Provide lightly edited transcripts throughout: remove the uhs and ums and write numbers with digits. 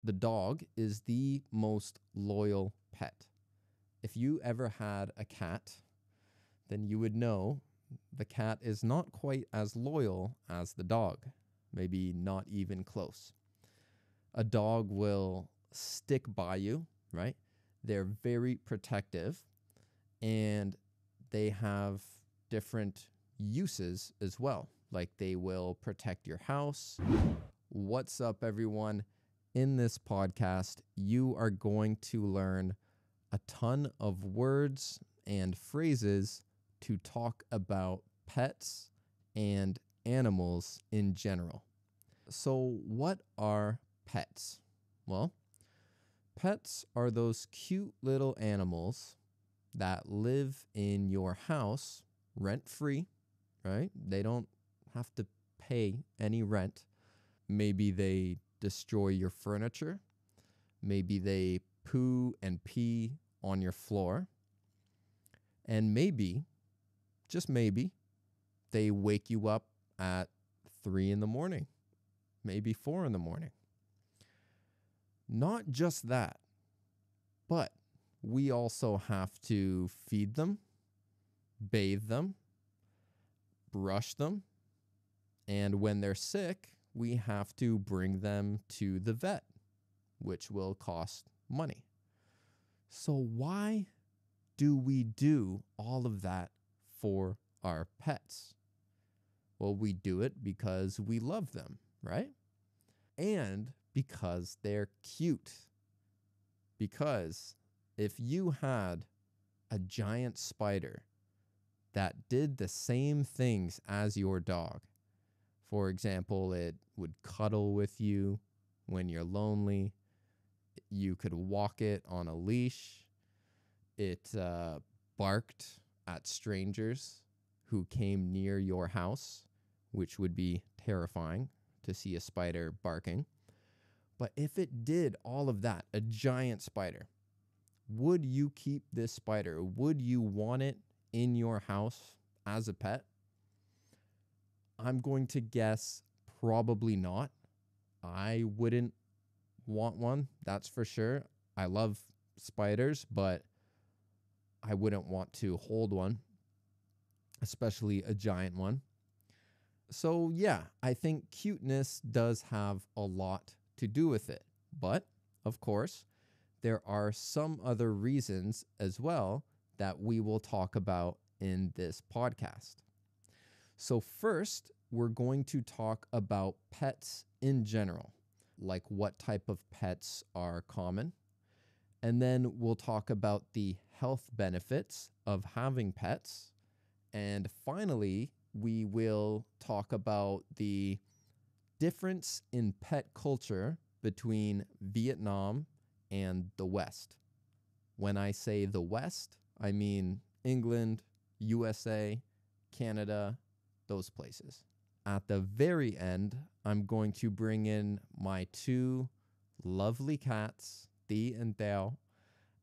The dog is the most loyal pet. If you ever had a cat, then you would know the cat is not quite as loyal as the dog, maybe not even close. A dog will stick by you, right? They're very protective, and they have different uses as well. Like they will protect your house. What's up, everyone? In this podcast, you are going to learn a ton of words and phrases to talk about pets and animals in general. So what are pets? Well, pets are those cute little animals that live in your house rent-free, right? They don't have to pay any rent. Maybe they destroy your furniture. Maybe they poo and pee on your floor. And maybe, just maybe, they wake you up at 3 in the morning, maybe 4 in the morning. Not just that, but we also have to feed them, bathe them, brush them, and when they're sick, we have to bring them to the vet, which will cost money. So why do we do all of that for our pets? Well, we do it because we love them, right? And because they're cute. Because if you had a giant spider that did the same things as your dog, for example, it would cuddle with you when you're lonely. You could walk it on a leash. It barked at strangers who came near your house, which would be terrifying to see a spider barking. But if it did all of that, a giant spider, would you keep this spider? Would you want it in your house as a pet? I'm going to guess probably not. I wouldn't want one, that's for sure. I love spiders, but I wouldn't want to hold one, especially a giant one. So yeah, I think cuteness does have a lot to do with it. But, of course, there are some other reasons as well that we will talk about in this podcast. So first, we're going to talk about pets in general, like what type of pets are common. And then we'll talk about the health benefits of having pets. And finally, we will talk about the difference in pet culture between Vietnam and the West. When I say the West, I mean England, USA, Canada, those places. At the very end, I'm going to bring in my 2 lovely cats, Tí and Tiêu,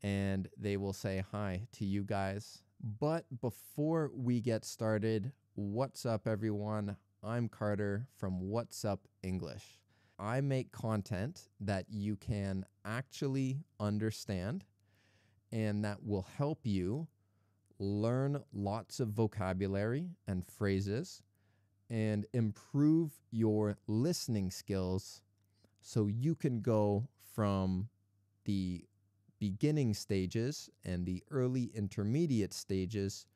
and they will say hi to you guys. But before we get started, what's up, everyone? I'm Carter from What's Up English. I make content that you can actually understand and that will help you learn lots of vocabulary and phrases and improve your listening skills so you can go from the beginning stages and the early intermediate stages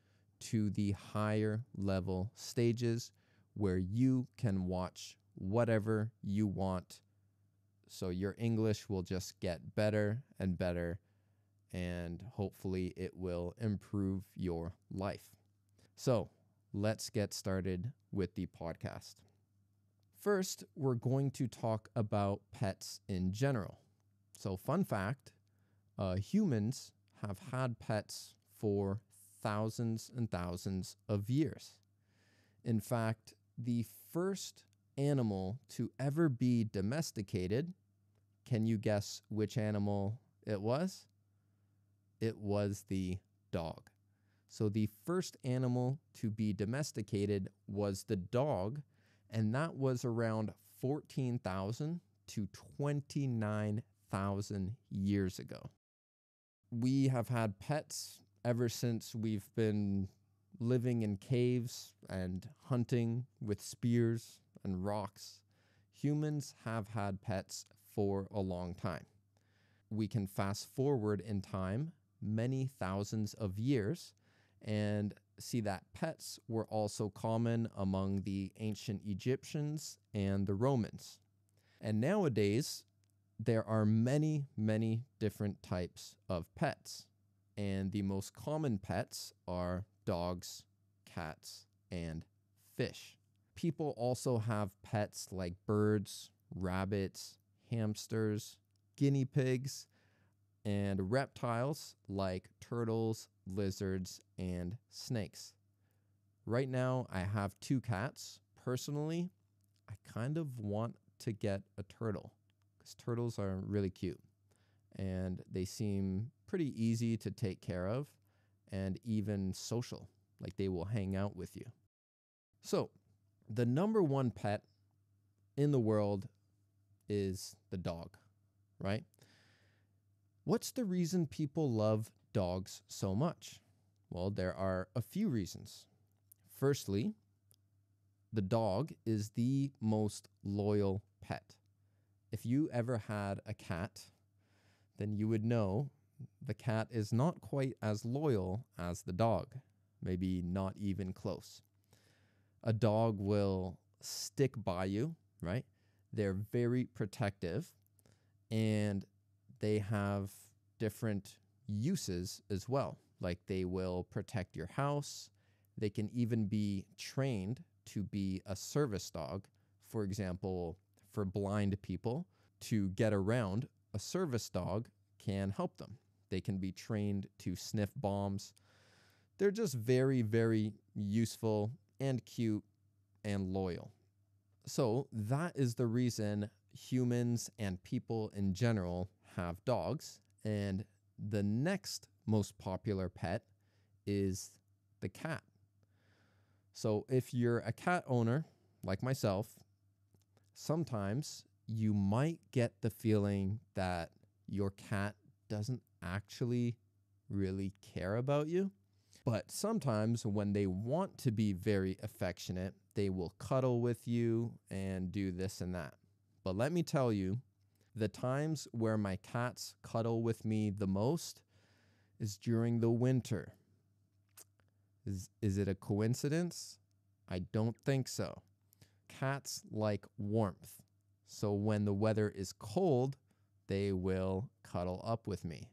to the higher level stages where you can watch whatever you want. So your English will just get better and better, and hopefully it will improve your life. So let's get started with the podcast. First, we're going to talk about pets in general. So fun fact, humans have had pets for thousands and thousands of years. In fact, the first animal to ever be domesticated, can you guess which animal it was? It was the dog. So the first animal to be domesticated was the dog, and that was around 14,000 to 29,000 years ago. We have had pets ever since we've been living in caves and hunting with spears and rocks. Humans have had pets for a long time. We can fast forward in time many thousands of years and see that pets were also common among the ancient Egyptians and the Romans. And nowadays, there are many, many different types of pets. And the most common pets are dogs, cats, and fish. People also have pets like birds, rabbits, hamsters, guinea pigs, and reptiles like turtles, lizards, and snakes. Right now, I have 2 cats. Personally, I kind of want to get a turtle because turtles are really cute and they seem pretty easy to take care of and even social, like they will hang out with you. So, the number one pet in the world is the dog, right? What's the reason people love dogs so much? Well, there are a few reasons. Firstly, the dog is the most loyal pet. If you ever had a cat, then you would know the cat is not quite as loyal as the dog, maybe not even close. A dog will stick by you, right? They're very protective and they have different uses as well. Like they will protect your house. They can even be trained to be a service dog. For example, for blind people to get around, a service dog can help them. They can be trained to sniff bombs. They're just very, very useful and cute and loyal. So that is the reason humans and people in general have dogs. And the next most popular pet is the cat. So if you're a cat owner, like myself, sometimes you might get the feeling that your cat doesn't actually really care about you. But sometimes when they want to be very affectionate, they will cuddle with you and do this and that. But let me tell you, the times where my cats cuddle with me the most is during the winter. Is it a coincidence? I don't think so. Cats like warmth. So when the weather is cold, they will cuddle up with me.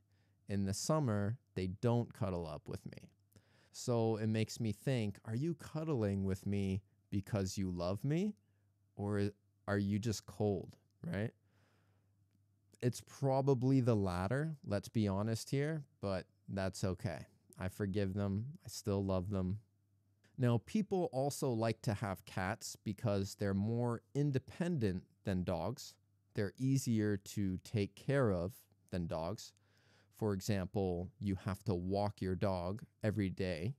In the summer, they don't cuddle up with me. So it makes me think, are you cuddling with me because you love me? Or are you just cold, right? It's probably the latter, let's be honest here, but that's okay. I forgive them. I still love them. Now, people also like to have cats because they're more independent than dogs. They're easier to take care of than dogs. For example, you have to walk your dog every day.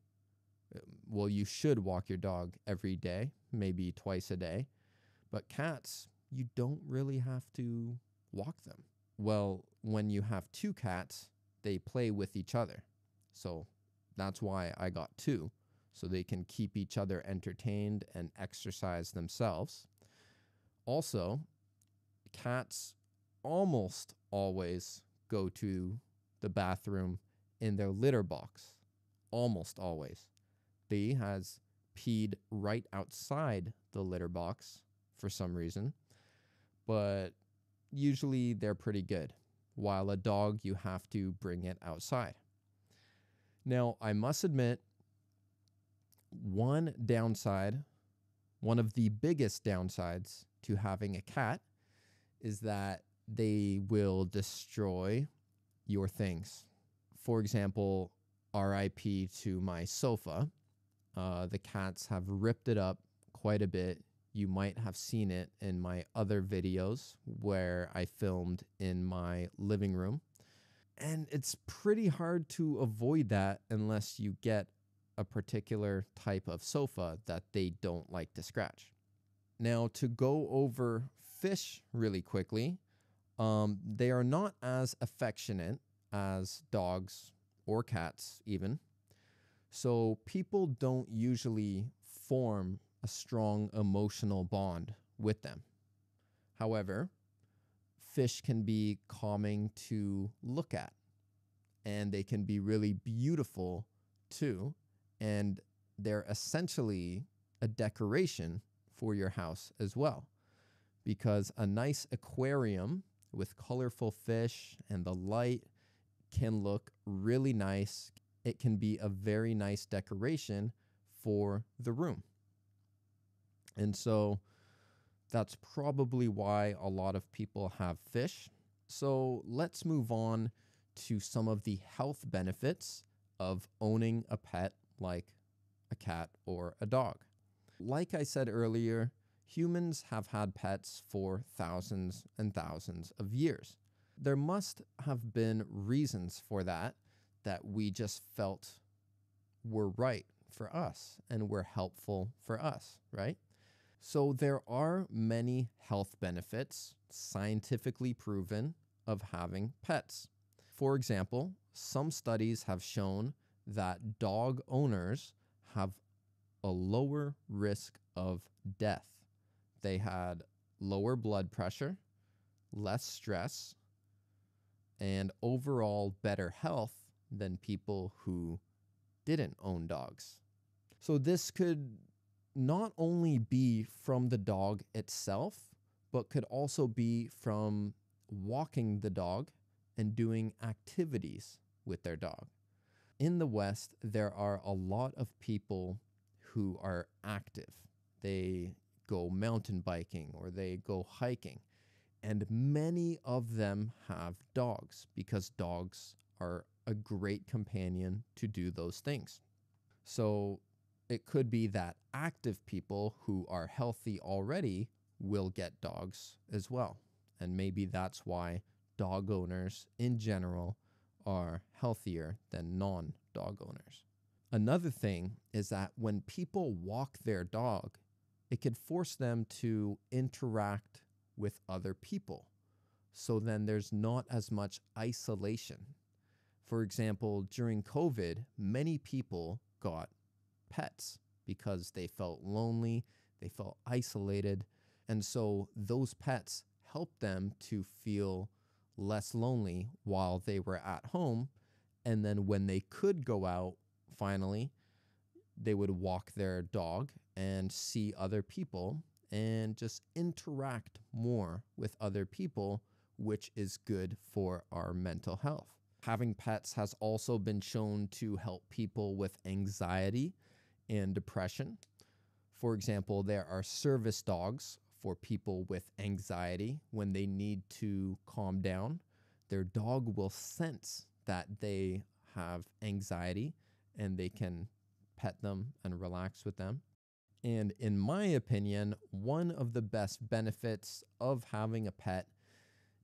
Well, you should walk your dog every day, maybe twice a day. But cats, you don't really have to walk them. Well, when you have 2 cats, they play with each other. So that's why I got 2, so they can keep each other entertained and exercise themselves. Also, cats almost always go to the bathroom in their litter box. Almost always. Lee has peed right outside the litter box for some reason, but usually they're pretty good. While a dog, you have to bring it outside. Now, I must admit, one of the biggest downsides to having a cat is that they will destroy your things. For example, RIP to my sofa. The cats have ripped it up quite a bit. You might have seen it in my other videos where I filmed in my living room. And it's pretty hard to avoid that unless you get a particular type of sofa that they don't like to scratch. Now, to go over fish really quickly. They are not as affectionate as dogs or cats even. So people don't usually form a strong emotional bond with them. However, fish can be calming to look at, and they can be really beautiful too. And they're essentially a decoration for your house as well, because a nice aquarium with colorful fish and the light can look really nice. It can be a very nice decoration for the room. And so that's probably why a lot of people have fish. So let's move on to some of the health benefits of owning a pet like a cat or a dog. Like I said earlier, humans have had pets for thousands and thousands of years. There must have been reasons for that we just felt were right for us and were helpful for us, right? So there are many health benefits, scientifically proven, of having pets. For example, some studies have shown that dog owners have a lower risk of death. They had lower blood pressure, less stress, and overall better health than people who didn't own dogs. So this could not only be from the dog itself, but could also be from walking the dog and doing activities with their dog. In the West, there are a lot of people who are active. They go mountain biking or they go hiking, and many of them have dogs because dogs are a great companion to do those things. So it could be that active people who are healthy already will get dogs as well. And maybe that's why dog owners in general are healthier than non-dog owners. Another thing is that when people walk their dog, it could force them to interact with other people. So then there's not as much isolation. For example, during COVID, many people got pets because they felt lonely, they felt isolated, and so those pets helped them to feel less lonely while they were at home. And then when they could go out, finally, they would walk their dog and see other people and just interact more with other people, which is good for our mental health. Having pets has also been shown to help people with anxiety and depression. For example, there are service dogs for people with anxiety. When they need to calm down, their dog will sense that they have anxiety and they can pet them and relax with them. And in my opinion, one of the best benefits of having a pet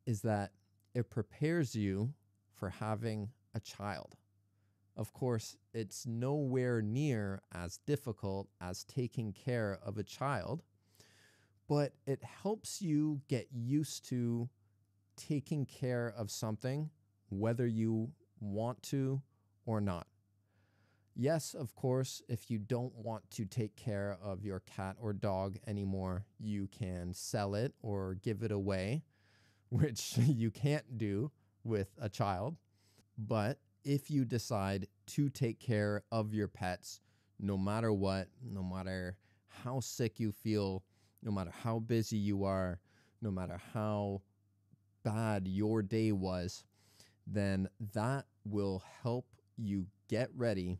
is that it prepares you for having a child. Of course, it's nowhere near as difficult as taking care of a child, but it helps you get used to taking care of something, whether you want to or not. Yes, of course, if you don't want to take care of your cat or dog anymore, you can sell it or give it away, which you can't do with a child. But if you decide to take care of your pets, no matter what, no matter how sick you feel, no matter how busy you are, no matter how bad your day was, then that will help you get ready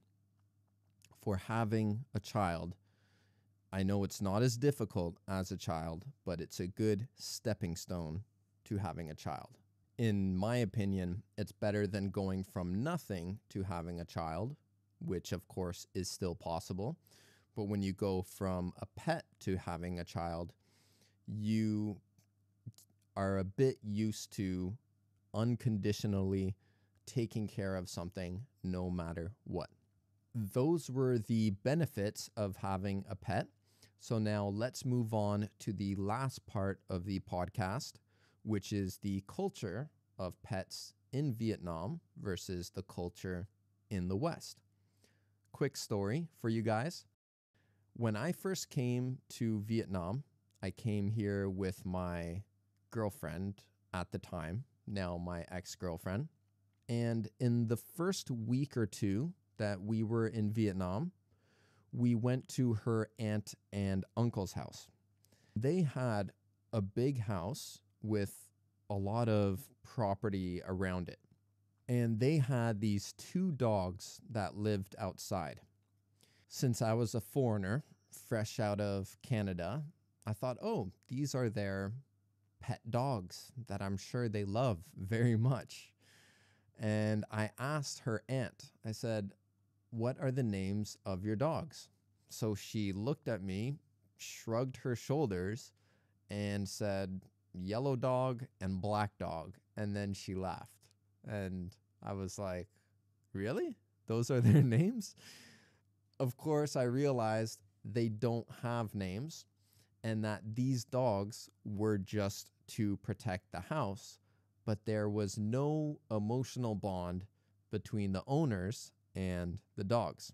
for having a child. I know it's not as difficult as a child, but it's a good stepping stone to having a child. In my opinion, it's better than going from nothing to having a child, which of course is still possible. But when you go from a pet to having a child, you are a bit used to unconditionally taking care of something no matter what. Those were the benefits of having a pet. So now let's move on to the last part of the podcast, which is the culture of pets in Vietnam versus the culture in the West. Quick story for you guys. When I first came to Vietnam, I came here with my girlfriend at the time, now my ex-girlfriend. And in the first week or two that we were in Vietnam, we went to her aunt and uncle's house. They had a big house with a lot of property around it. And they had these 2 dogs that lived outside. Since I was a foreigner, fresh out of Canada, I thought, oh, these are their pet dogs that I'm sure they love very much. And I asked her aunt, I said, what are the names of your dogs? So she looked at me, shrugged her shoulders, and said, yellow dog and black dog. And then she laughed. And I was like, really? Those are their names? Of course, I realized they don't have names and that these dogs were just to protect the house, but there was no emotional bond between the owners and the dogs.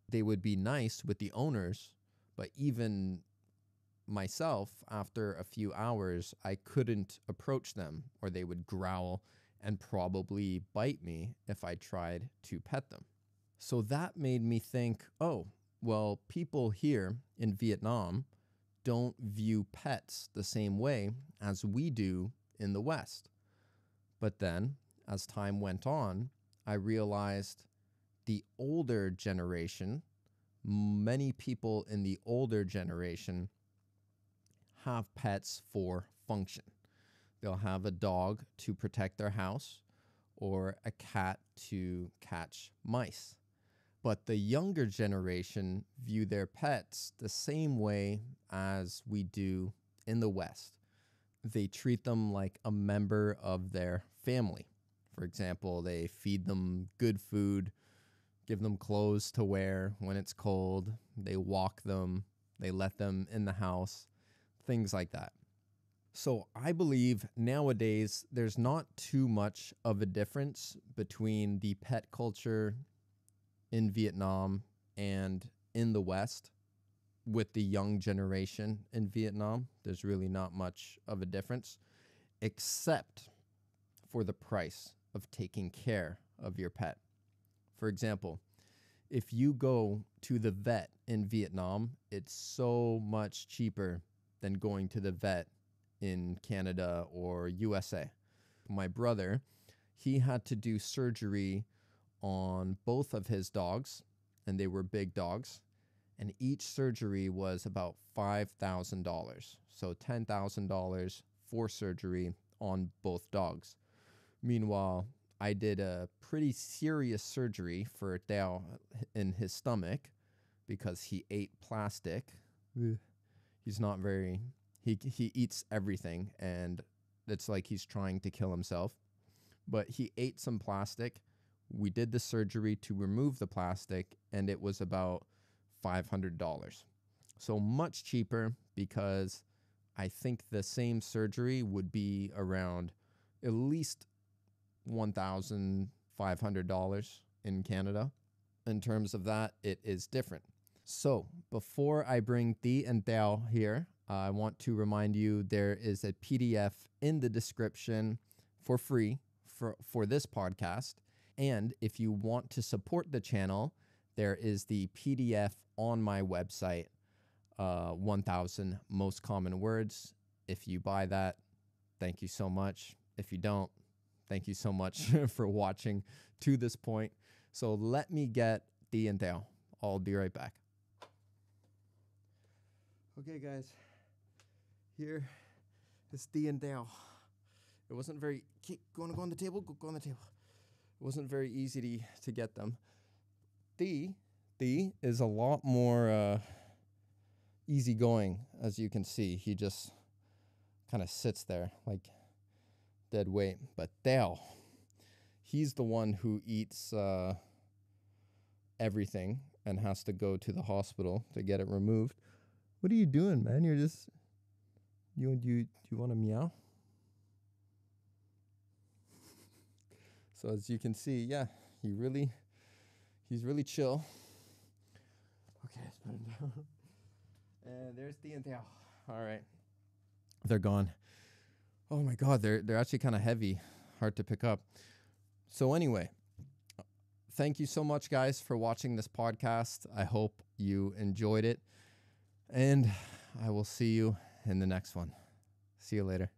They would be nice with the owners, but even myself, after a few hours, I couldn't approach them, or they would growl and probably bite me if I tried to pet them. So that made me think, oh, well, people here in Vietnam don't view pets the same way as we do in the West. But then, as time went on, I realized the older generation, many people in the older generation have pets for function. They'll have a dog to protect their house or a cat to catch mice. But the younger generation view their pets the same way as we do in the West. They treat them like a member of their family. For example, they feed them good food, give them clothes to wear when it's cold, they walk them, they let them in the house, things like that. So I believe nowadays there's not too much of a difference between the pet culture in Vietnam and in the West. With the young generation in Vietnam, there's really not much of a difference, except for the price of taking care of your pet. For example, if you go to the vet in Vietnam, it's so much cheaper than going to the vet in Canada or USA. My brother, he had to do surgery on both of his dogs, and they were big dogs, and each surgery was about $5,000. So $10,000 for surgery on both dogs. Meanwhile, I did a pretty serious surgery for Dao in his stomach because he ate plastic. He's not very, he eats everything, and it's like he's trying to kill himself. But he ate some plastic. We did the surgery to remove the plastic, and it was about $500. So much cheaper, because I think the same surgery would be around at least $1,500 in Canada. In terms of that, it is different. So before I bring Thi and Dao here, I want to remind you there is a PDF in the description for free for this podcast. And if you want to support the channel, there is the PDF on my website, 1,000 most common words. If you buy that, thank you so much. If you don't, thank you so much for watching to this point. So let me get Thi and Dao. I'll be right back. Okay, guys. Here is Thi and Dao. It wasn't very... Go on the table? Go on the table. It wasn't very easy to get them. Thi is a lot more easygoing, as you can see. He just kind of sits there like dead weight. But Dao, he's the one who eats everything and has to go to the hospital to get it removed. What are you doing, man? You're just... Do you want to meow? So as you can see, yeah, he's really chill. Okay, let's put him down. And there's the tail. All right. They're gone. Oh my God, they're actually kind of heavy, hard to pick up. So anyway, thank you so much, guys, for watching this podcast. I hope you enjoyed it. And I will see you in the next one. See you later.